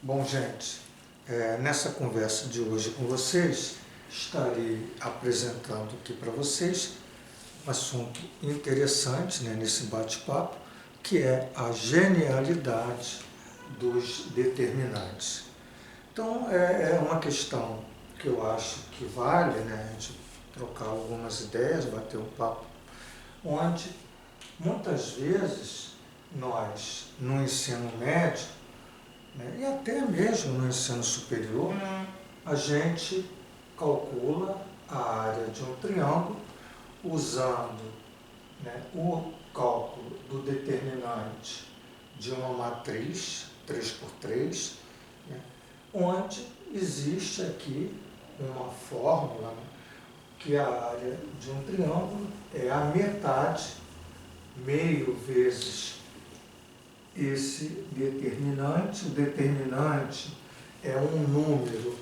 Bom, gente, nessa conversa de hoje com vocês, estarei apresentando aqui para vocês um assunto interessante, nesse bate-papo, que é a genialidade dos determinantes. Então, é uma questão que eu acho que vale, a gente trocar algumas ideias, bater um papo, onde muitas vezes nós, no ensino médio, e até mesmo no ensino superior, a gente calcula a área de um triângulo usando o cálculo do determinante de uma matriz 3×3, onde existe aqui uma fórmula que a área de um triângulo é a metade, meio vezes esse determinante. O determinante é um número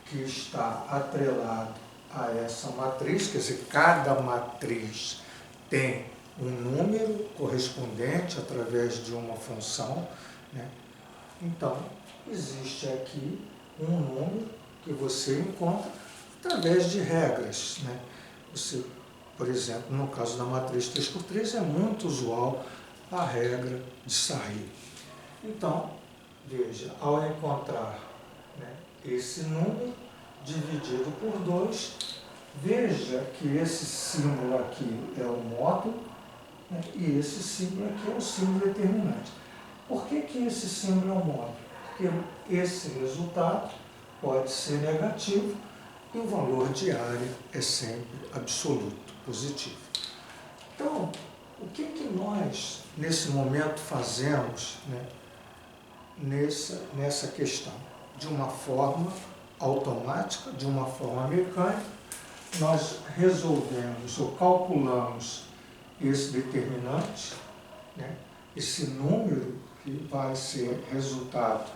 que está atrelado a essa matriz, quer dizer, cada matriz tem um número correspondente através de uma função. Então, existe aqui um número que você encontra através de regras. Você, por exemplo, no caso da matriz 3×3, é muito usual a regra de Sarri. Então, veja, ao encontrar esse número dividido por 2, veja que esse símbolo aqui é o módulo, e esse símbolo aqui é o símbolo determinante. Por que esse símbolo é o módulo? Porque esse resultado pode ser negativo e o valor de área é sempre absoluto, positivo. Então, o que nós, nesse momento, fazemos nessa questão? De uma forma automática, de uma forma mecânica, nós resolvemos ou calculamos esse determinante, esse número que vai ser resultado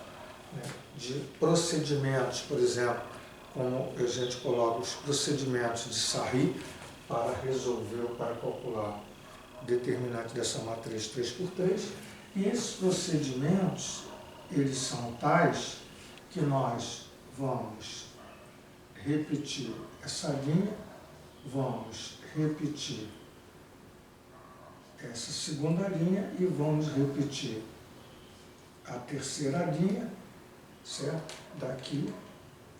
de procedimentos, por exemplo, como a gente coloca os procedimentos de Sarri para resolver ou para calcular o determinante dessa matriz 3×3, e esses procedimentos, eles são tais que nós vamos repetir essa linha, vamos repetir essa segunda linha e vamos repetir a terceira linha, certo? Daqui,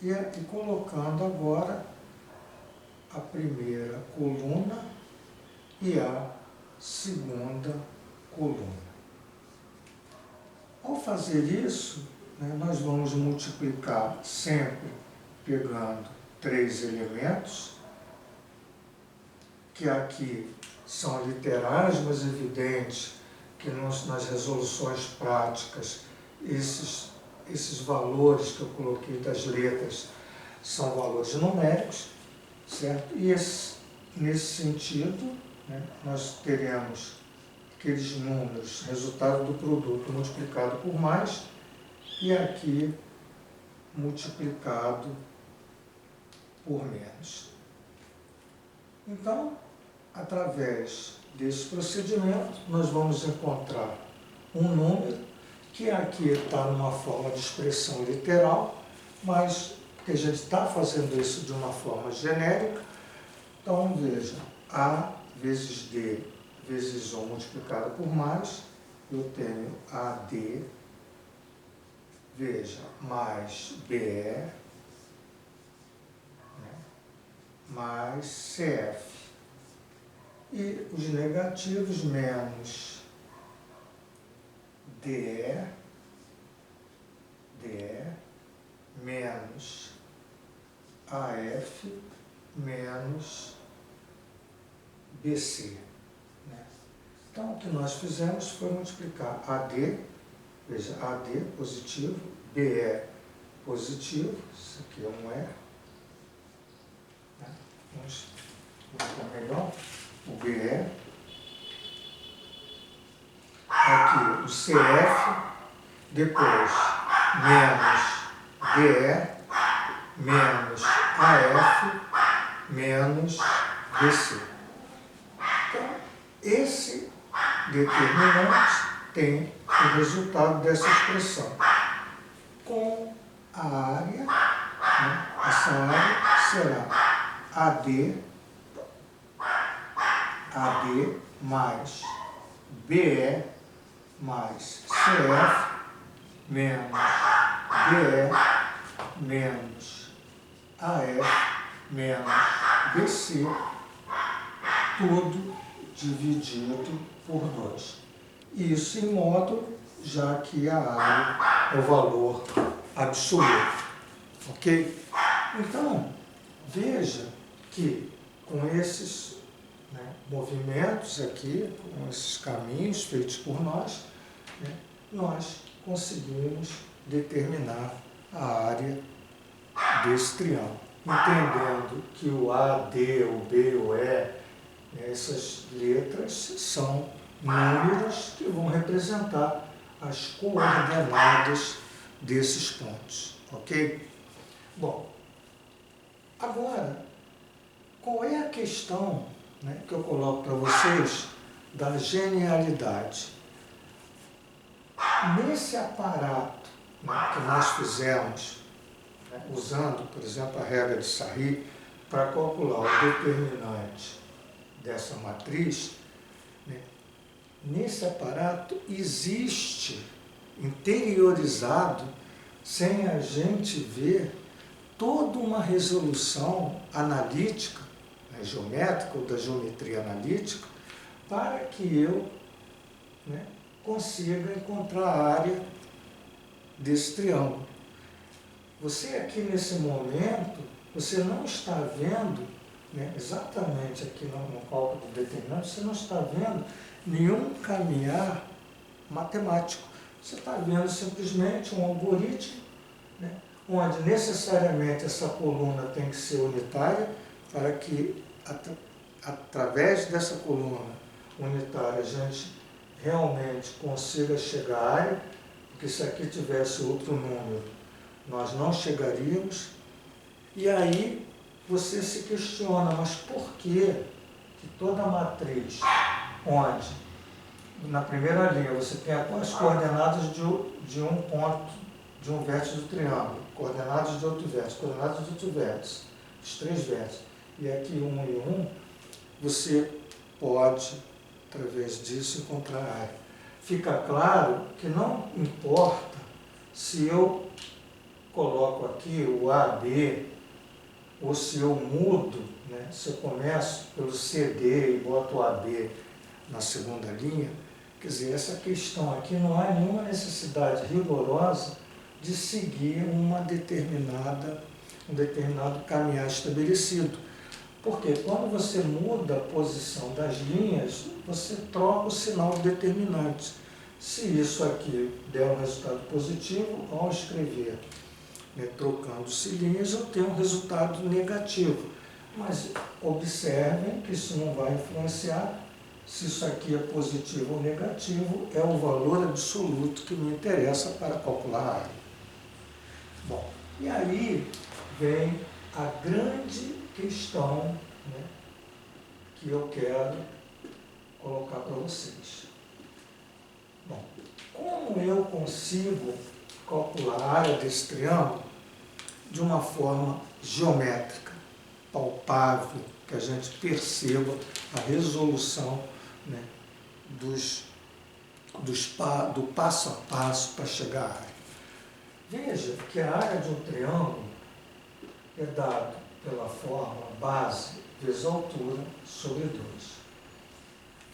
e colocando agora a primeira coluna e a segunda coluna. Ao fazer isso, nós vamos multiplicar sempre pegando 3 elementos, que aqui são literais, mas evidente que nas resoluções práticas esses valores que eu coloquei das letras são valores numéricos, certo? E nesse sentido, nós teremos aqueles números, resultado do produto multiplicado por mais, e aqui multiplicado por menos. Então, através desse procedimento, nós vamos encontrar um número que aqui está numa forma de expressão literal, mas que a gente está fazendo isso de uma forma genérica. Então, veja, A vezes D vezes 1 multiplicado por mais, eu tenho AD, veja, mais BE, mais CF. E os negativos menos DE, menos AF, menos BC. Então, o que nós fizemos foi multiplicar AD, veja, AD positivo, BE positivo, isso aqui é um E. Vamos colocar melhor o BE. Aqui o CF, depois menos DE, menos AF, menos BC. Então, esse determinante tem o resultado dessa expressão. com a área, né? Essa área será AD mais BE mais CF menos BE menos AF menos BC, tudo dividido por 2. Isso em módulo, já que a área é o valor absoluto. Ok? Então, veja que com esses, né, movimentos aqui, com esses caminhos feitos por nós, né, nós conseguimos determinar a área desse triângulo, entendendo que o A, D, o B, o E, né, essas letras são números que vão representar as coordenadas desses pontos, ok? Bom, agora, qual é a questão, né, que eu coloco para vocês da genialidade? Nesse aparato, né, que nós fizemos, né, usando, por exemplo, a regra de Sarri, para calcular o determinante dessa matriz, né, nesse aparato existe, interiorizado, sem a gente ver, toda uma resolução analítica, né, geométrica ou da geometria analítica, para que eu, né, consiga encontrar a área desse triângulo. Você aqui nesse momento, você não está vendo, né, exatamente aqui no cálculo do determinante, você não está vendo nenhum caminhar matemático. Você está vendo simplesmente um algoritmo, né, onde necessariamente essa coluna tem que ser unitária para que, através dessa coluna unitária, a gente realmente consiga chegar à área, porque se aqui tivesse outro número, nós não chegaríamos. E aí você se questiona, mas por que toda matriz onde na primeira linha você tem as coordenadas de um ponto, de um vértice do triângulo, coordenadas de outro vértice, coordenadas de outro vértice, os 3 vértices, e aqui 1 e 1, você pode, através disso, encontrar a área. Fica claro que não importa se eu coloco aqui o AB, ou se eu mudo, né, se eu começo pelo CD e boto o AB na segunda linha, quer dizer, essa questão aqui não há nenhuma necessidade rigorosa de seguir um determinado caminhar estabelecido. Porque quando você muda a posição das linhas, você troca o sinal determinante. Se isso aqui der um resultado positivo, ao escrever, né, trocando-se linhas, eu tenho um resultado negativo. Mas observem que isso não vai influenciar se isso aqui é positivo ou negativo, é o valor absoluto que me interessa para calcular a área. Bom, e aí vem a grande questão, né, que eu quero colocar para vocês. Bom, como eu consigo calcular a área desse triângulo de uma forma geométrica, palpável, que a gente perceba a resolução, né, do passo a passo para chegar à área? Veja que a área de um triângulo é dada pela fórmula base vezes altura sobre 2.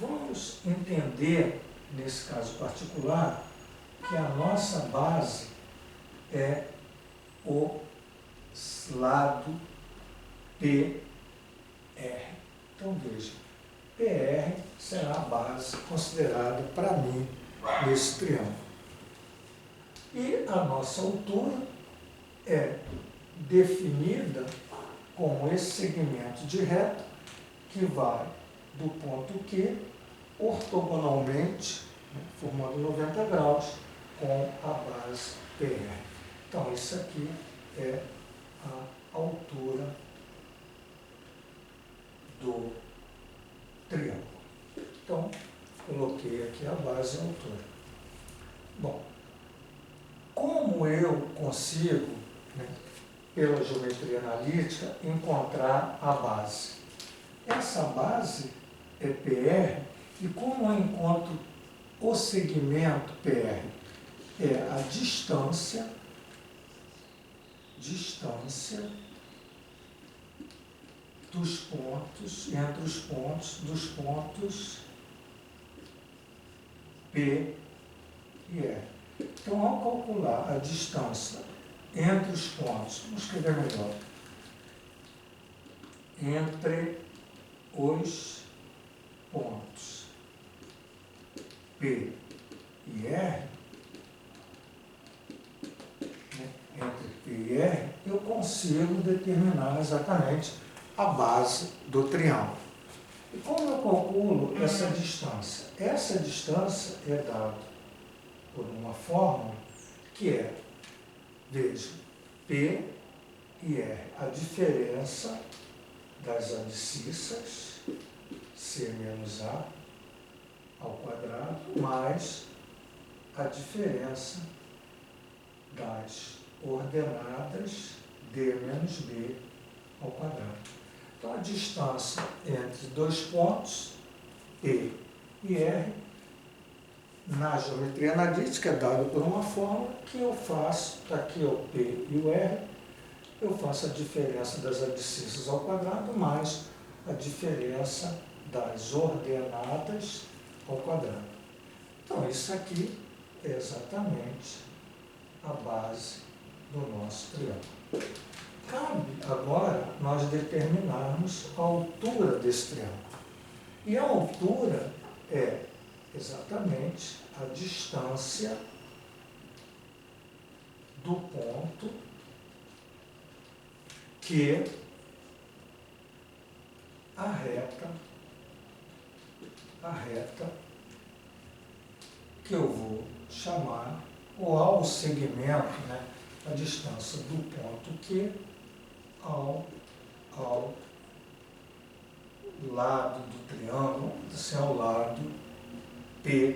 Vamos entender, nesse caso particular, que a nossa base é o lado PR. Então veja, PR será a base considerada para mim nesse triângulo. E a nossa altura é definida como esse segmento de reta que vai do ponto Q ortogonalmente, né, formando 90 graus com a base PR. Então, isso aqui é a altura do triângulo. Então, coloquei aqui a base e a altura. Bom, como como eu consigo, né, pela geometria analítica, encontrar a base? Essa base é PR, e como eu encontro o segmento PR? É a distância dos pontos, entre os pontos, dos pontos P e R. Então, ao calcular a distância entre os pontos, vamos escrever melhor, entre os pontos P e R, né, entre P e R, eu consigo determinar exatamente a base do triângulo. E como eu calculo essa distância? Essa distância é dada por uma fórmula que é, veja, P e R, a diferença das abscissas, C menos A ao quadrado, mais a diferença das ordenadas D menos B ao quadrado. Então, a distância entre dois pontos, P e R, na geometria analítica é dada por uma fórmula que eu faço, está aqui o P e o R, eu faço a diferença das abscissas ao quadrado mais a diferença das ordenadas ao quadrado. Então, isso aqui é exatamente a base do nosso triângulo. Cabe agora nós determinarmos a altura desse triângulo. E a altura é exatamente a distância do ponto que a reta que eu vou chamar, ou ao segmento, né, a distância do ponto Q ao lado do triângulo, assim, ao lado PR.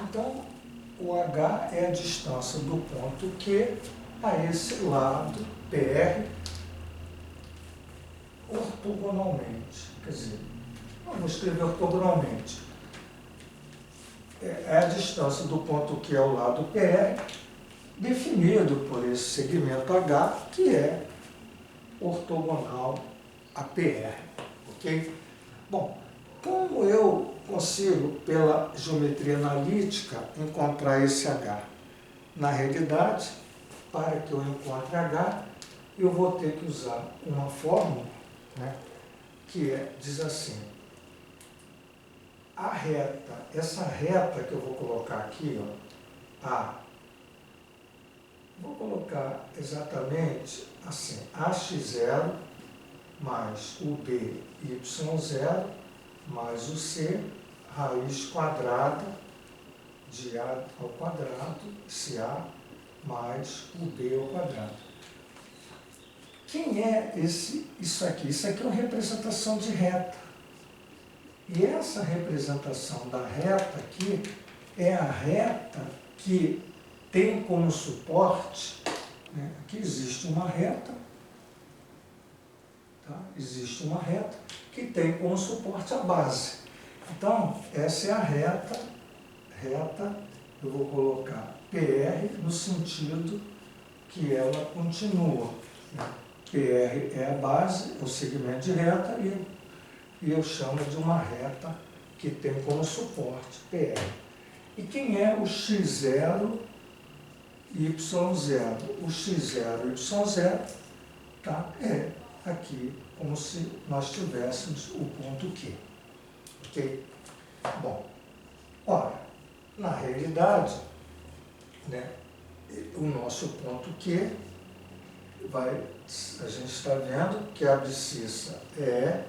Então, o H é a distância do ponto Q a esse lado PR ortogonalmente. Quer dizer, vamos escrever ortogonalmente. É a distância do ponto Q ao lado PR, definido por esse segmento H, que é ortogonal a PR. Ok? Bom, como eu consigo, pela geometria analítica, encontrar esse H? Na realidade, para que eu encontre H, eu vou ter que usar uma fórmula, né, que diz assim: a reta, essa reta que eu vou colocar aqui, ó, A, vou colocar exatamente assim, AX0 mais o BY0 mais o C, raiz quadrada de A ao quadrado, CA, mais o B ao quadrado. Quem é isso aqui? Isso aqui é uma representação de reta. E essa representação da reta aqui é a reta que tem como suporte, né, aqui existe uma reta, tá? Existe uma reta que tem como suporte a base. Então, essa é a reta, eu vou colocar PR no sentido que ela continua, né? PR é a base, o segmento de reta, e eu chamo de uma reta que tem como suporte PR. E quem é o X0, Y0? O X0, Y0, tá? É aqui como se nós tivéssemos o ponto Q. Ok? Bom, ora, na realidade, né, o nosso ponto Q a gente está vendo que a abscissa é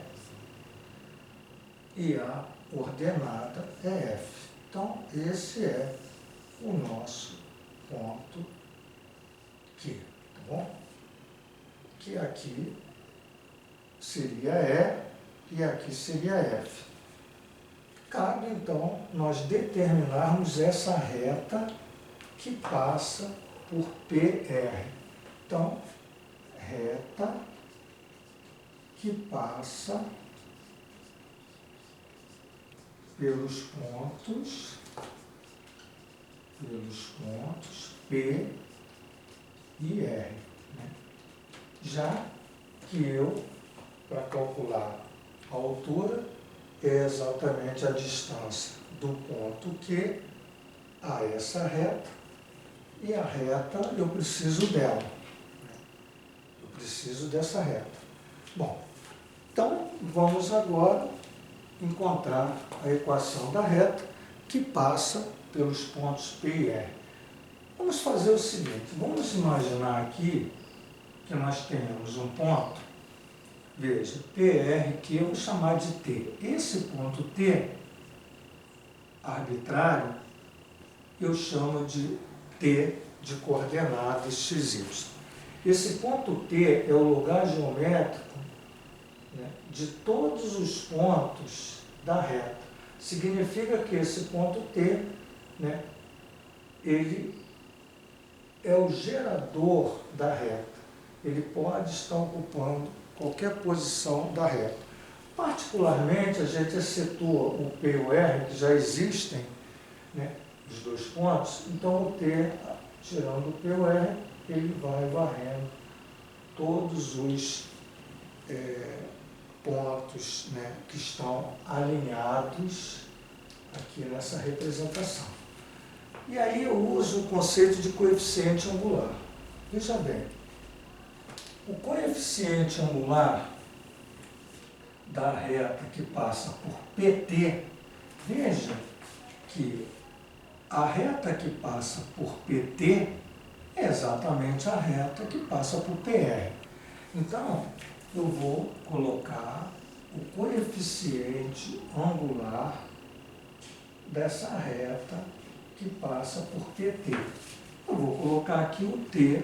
E a ordenada é F. Então, esse é o nosso ponto Q, tá bom? Que aqui seria E e aqui seria F. Cabe, então, nós determinarmos essa reta que passa por PR. Então, reta que passa pelos pontos P e R. Né? Já que eu, para calcular a altura, é exatamente a distância do ponto Q a essa reta, e a reta eu preciso dela. Né? Eu preciso dessa reta. Bom, então vamos agora encontrar a equação da reta que passa pelos pontos P e R. Vamos fazer o seguinte, vamos imaginar aqui que nós tenhamos um ponto, veja, PR, que eu vou chamar de T. Esse ponto T, arbitrário, eu chamo de T de coordenadas XY. Esse ponto T é o lugar geométrico, né, de todos os pontos da reta. Significa que esse ponto T, né, ele é o gerador da reta. Ele pode estar ocupando qualquer posição da reta. Particularmente, a gente excetua o P e o R, que já existem, né, os dois pontos, então o T, tirando o P e o R, ele vai varrendo todos os pontos, né, que estão alinhados aqui nessa representação. E aí eu uso o conceito de coeficiente angular. Veja bem, o coeficiente angular da reta que passa por PT, veja que a reta que passa por PT é exatamente a reta que passa por PR. Então, eu vou colocar o coeficiente angular dessa reta que passa por PT. Eu vou colocar aqui o T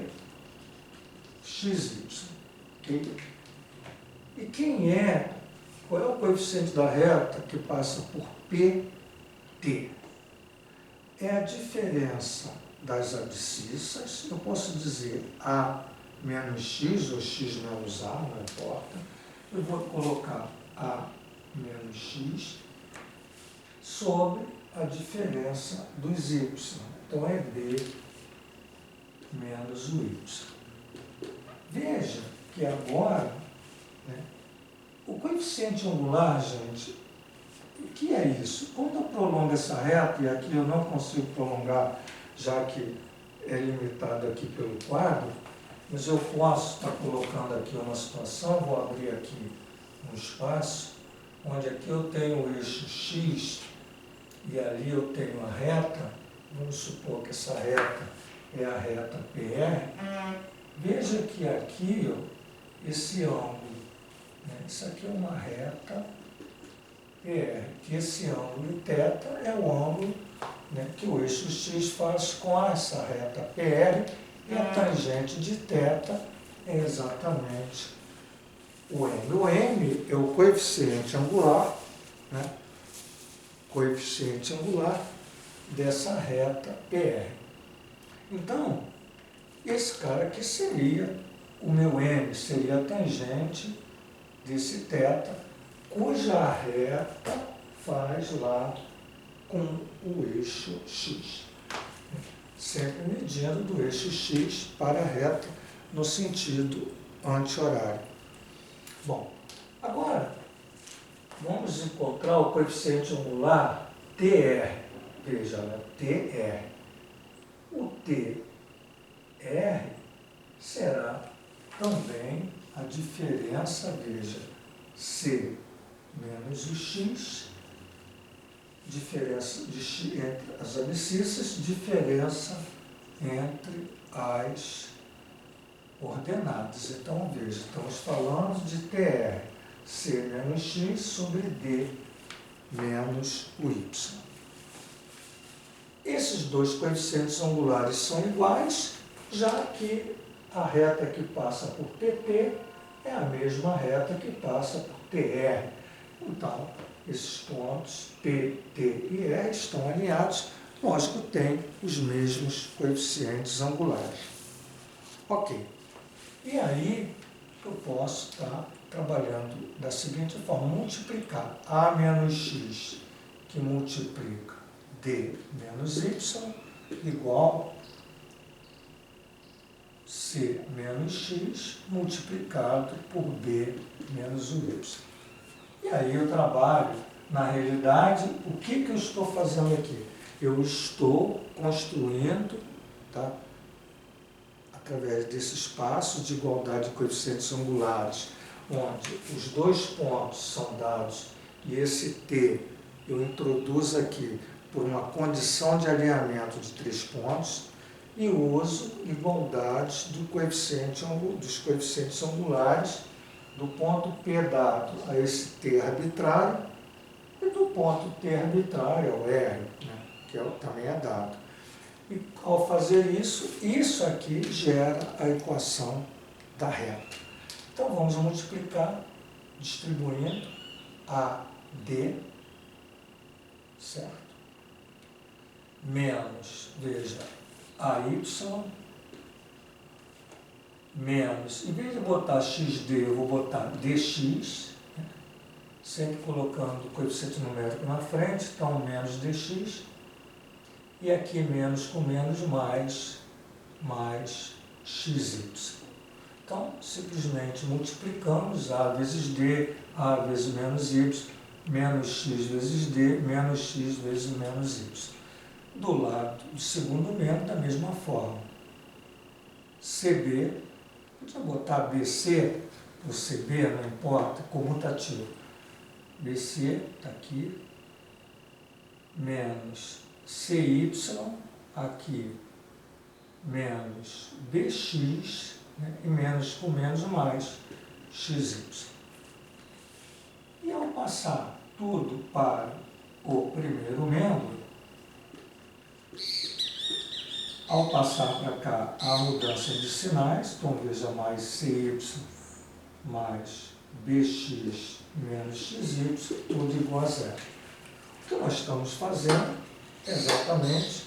XY. Okay? E qual é o coeficiente da reta que passa por PT? É a diferença das abscissas, eu posso dizer A menos X ou X menos A, não importa. Eu vou colocar A menos X sobre a diferença dos Y. Então é B menos o Y. Veja que agora, né, o coeficiente angular, gente, o que é isso? Quando eu prolongo essa reta, e aqui eu não consigo prolongar, já que é limitado aqui pelo quadro, mas eu posso estar colocando aqui uma situação, vou abrir aqui um espaço, onde aqui eu tenho o eixo X, e ali eu tenho a reta, vamos supor que essa reta é a reta PR, veja que aqui, ó, esse ângulo, né, isso aqui é uma reta PR, que esse ângulo θ é o ângulo, né, que o eixo X faz com essa reta PR, e a tangente de θ é exatamente o M. O M é o coeficiente angular, né, coeficiente angular dessa reta PR. Então, esse cara aqui seria, o meu M seria a tangente desse θ, cuja reta faz lá com o eixo X. Sempre medindo do eixo X para a reta no sentido anti-horário. Bom, agora vamos encontrar o coeficiente angular TR. Veja, né? TR. O TR será também a diferença, veja, C menos o X, diferença de X entre as abscissas, diferença entre as ordenadas. Então, veja, estamos falando de TR, C menos X sobre D menos o Y. Esses dois coeficientes angulares são iguais, já que a reta que passa por PT é a mesma reta que passa por TR. Então, esses pontos P, T e R estão alinhados, lógico, tem os mesmos coeficientes angulares. Ok. E aí eu posso estar trabalhando da seguinte forma: multiplicar A menos X, que multiplica D menos Y, igual C menos X multiplicado por B menos o Y. E aí eu trabalho, na realidade, o que eu estou fazendo aqui? Eu estou construindo, tá, através desse espaço de igualdade de coeficientes angulares, onde os dois pontos são dados e esse T eu introduzo aqui por uma condição de alinhamento de 3 pontos, e uso igualdades dos coeficientes angulares do ponto P dado a esse T arbitrário e do ponto T arbitrário ao R, né, que também é dado. E ao fazer isso, isso aqui gera a equação da reta. Então vamos multiplicar distribuindo AD, certo? Menos, veja, AY, menos, em vez de botar XD, eu vou botar DX, né? Sempre colocando o coeficiente numérico na frente, então menos DX, e aqui menos com menos mais XY. Então, simplesmente multiplicamos A vezes D, A vezes menos Y, menos X vezes D, menos X vezes menos Y. Do lado do segundo membro, da mesma forma. CB, podia botar BC ou CB, não importa, comutativo. BC está aqui, menos CY, aqui, menos BX, né, e menos com menos mais XY. E ao passar tudo para o primeiro membro, ao passar para cá a mudança de sinais, então veja mais CY mais BX menos XY, tudo igual a zero. O que nós estamos fazendo é exatamente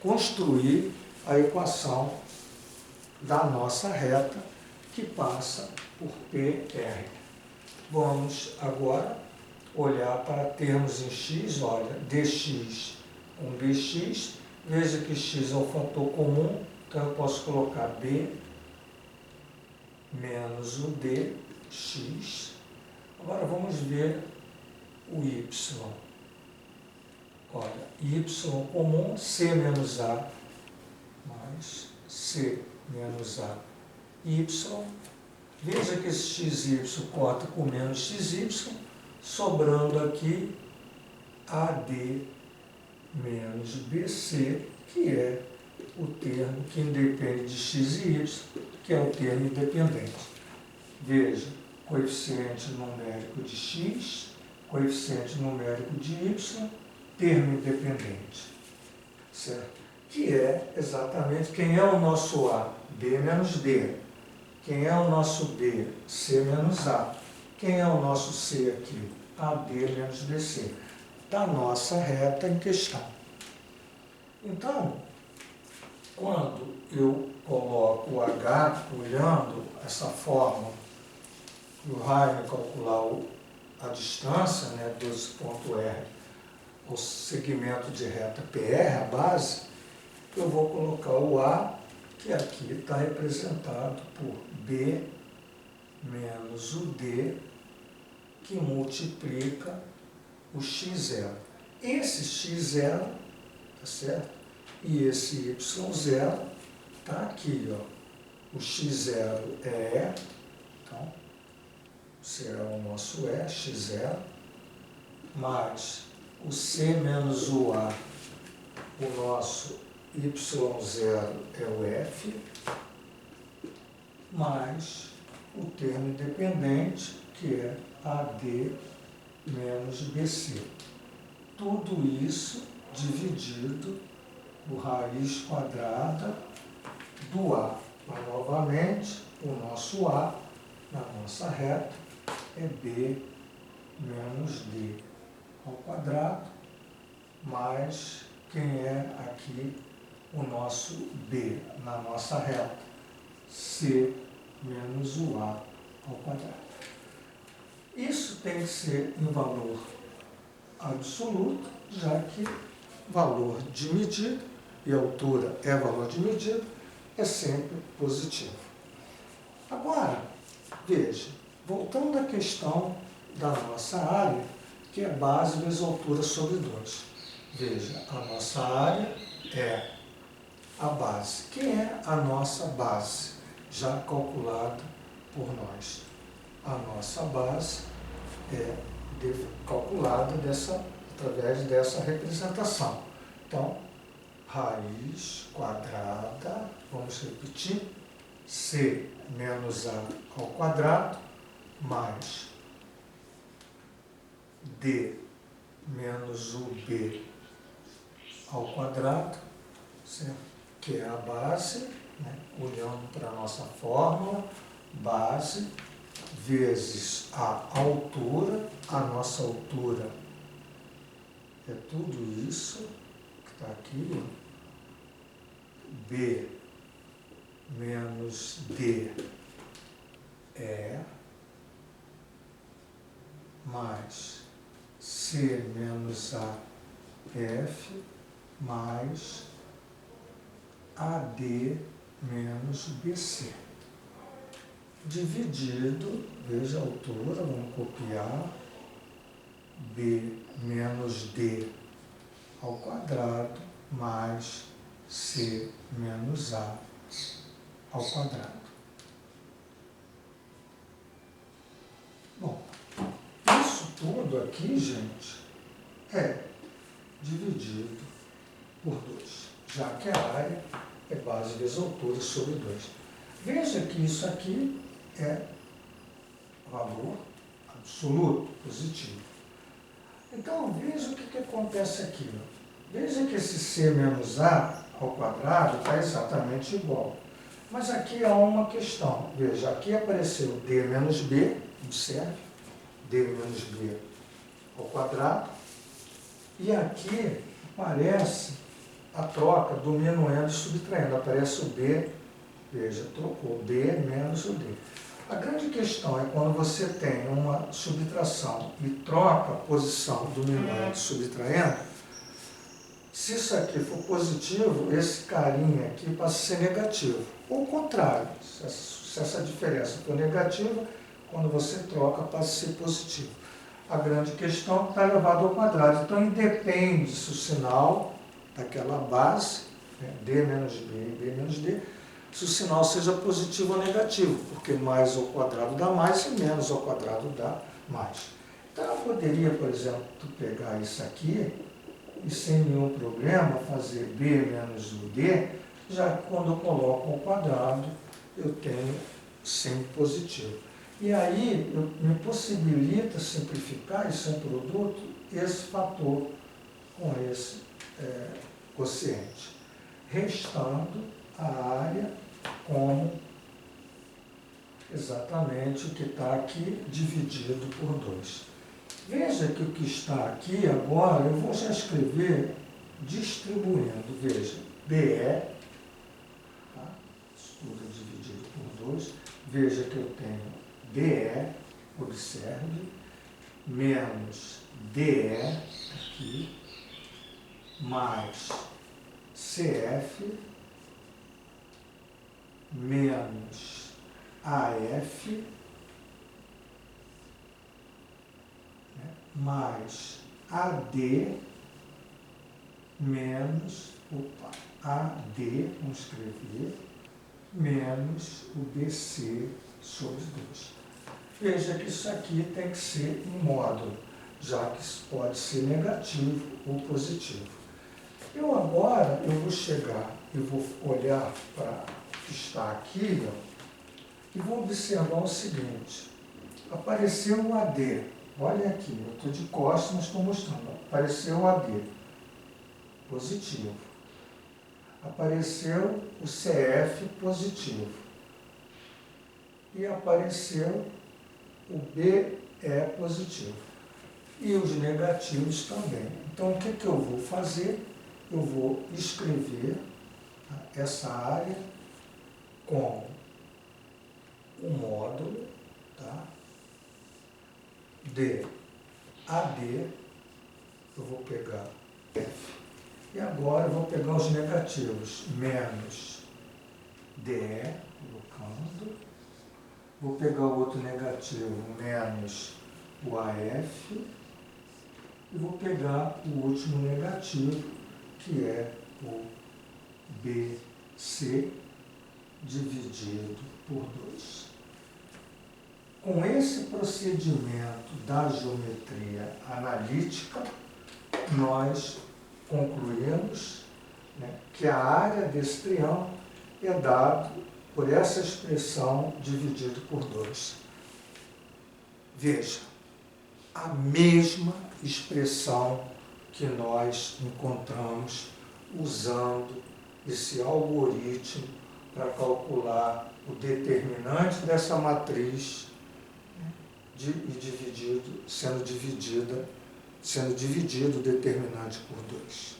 construir a equação da nossa reta que passa por PR. Vamos agora olhar para termos em x, olha, dx com bx. Veja que x é o fator comum, então eu posso colocar b menos o dx. Agora vamos ver o y. Olha, y comum, c menos a mais c menos a y. Veja que esse xy corta com menos xy, sobrando aqui AD menos BC, que é o termo que independe de x e y, que é o termo independente. Veja, coeficiente numérico de x, coeficiente numérico de y, termo independente, certo? Que é exatamente quem é o nosso A, B menos D. Quem é o nosso B, C menos A. Quem é o nosso C aqui? AD menos BC. Da nossa reta em questão. Então, quando eu coloco o H, olhando essa fórmula, o Heine calcular a distância, né, 12.R, o segmento de reta PR, a base, eu vou colocar o A, que aqui está representado por B menos o D, que multiplica o x0. Esse x0, tá certo? E esse y0 está aqui, ó. O x0 é E, então, será o nosso E, x0, mais o C menos o A, o nosso y0 é o F, mais o termo independente, que é AD menos BC. Tudo isso dividido por raiz quadrada do A. Mas, novamente, o nosso A, na nossa reta, é B menos D ao quadrado, mais quem é aqui o nosso B na nossa reta, C menos o A ao quadrado. Isso tem que ser em valor absoluto, já que valor de medida, e altura é valor de medida, é sempre positivo. Agora, veja, voltando à questão da nossa área, que é base vezes altura sobre 2. Veja, a nossa área é a base. Quem é a nossa base? Já calculada por nós. A nossa base é calculada através dessa representação. Então, raiz quadrada, vamos repetir, C menos A ao quadrado, mais D menos UB ao quadrado, certo? Que é a base, né? Olhando para a nossa fórmula, base vezes a altura, a nossa altura é tudo isso que está aqui, ó. B menos D é mais C menos A F mais AD menos BC. Dividido, veja a altura, vamos copiar, B menos D ao quadrado mais C menos A ao quadrado. Bom, isso tudo aqui, gente, é dividido por 2, já que a área é base vezes altura sobre 2. Veja que isso aqui é valor absoluto, positivo. Então, veja o que acontece aqui. Veja que esse C menos A ao quadrado está exatamente igual. Mas aqui há uma questão. Veja, aqui apareceu D menos B, observe, D menos B ao quadrado. E aqui aparece a troca do minuendo e subtraindo. Aparece o B, veja, trocou B menos o D. A grande questão é quando você tem uma subtração e troca a posição do minuendo subtraindo, se isso aqui for positivo, esse carinha aqui passa a ser negativo. Ou o contrário, se essa diferença for negativa, quando você troca, passa a ser positivo. A grande questão está elevado ao quadrado. Então, independe se o sinal daquela base, né, D menos B e B menos D, se o sinal seja positivo ou negativo, porque mais ao quadrado dá mais e menos ao quadrado dá mais. Então, eu poderia, por exemplo, pegar isso aqui e sem nenhum problema fazer B menos o D, já que quando eu coloco ao quadrado, eu tenho sempre positivo. E aí, me possibilita simplificar, isso é um produto, esse fator com esse quociente, restando a área como exatamente o que está aqui dividido por 2. Veja que o que está aqui agora, eu vou já escrever distribuindo. Veja, BE, tá? Isso tudo é dividido por 2. Veja que eu tenho BE, observe, menos DE aqui, mais CF, menos AF, mais AD, menos, AD, vamos escrever, menos o BC sobre 2. Veja que isso aqui tem que ser em módulo, já que isso pode ser negativo ou positivo. Eu agora, vou chegar, vou olhar para o que está aqui, ó, e vou observar o seguinte, apareceu o AD, olha aqui, eu estou de costas, mas estou mostrando, apareceu o AD, positivo. Apareceu o CF positivo. E apareceu o BE positivo. E os negativos também. Então, o que eu vou fazer? eu vou escrever, tá, essa área com o módulo, tá, de AD, eu vou pegar F. E agora eu vou pegar os negativos, menos DE, colocando. Vou pegar o outro negativo, menos o AF. E vou pegar o último negativo, que é o BC dividido por 2. Com esse procedimento da geometria analítica, nós concluímos, né, que a área desse triângulo é dada por essa expressão dividido por 2. Veja, a mesma expressão que nós encontramos usando esse algoritmo para calcular o determinante dessa matriz sendo dividido o determinante por 2.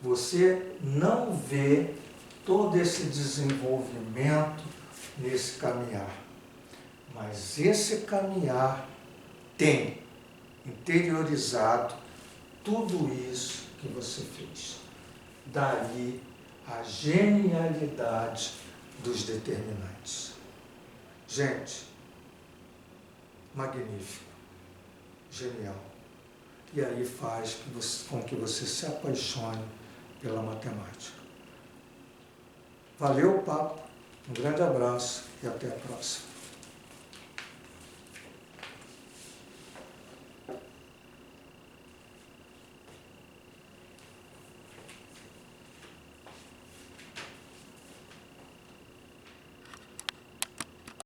Você não vê todo esse desenvolvimento nesse caminhar, mas esse caminhar tem interiorizado tudo isso que você fez. Daí a genialidade dos determinantes. Gente, magnífico, genial. E aí faz com que você se apaixone pela matemática. Valeu o papo, um grande abraço e até a próxima.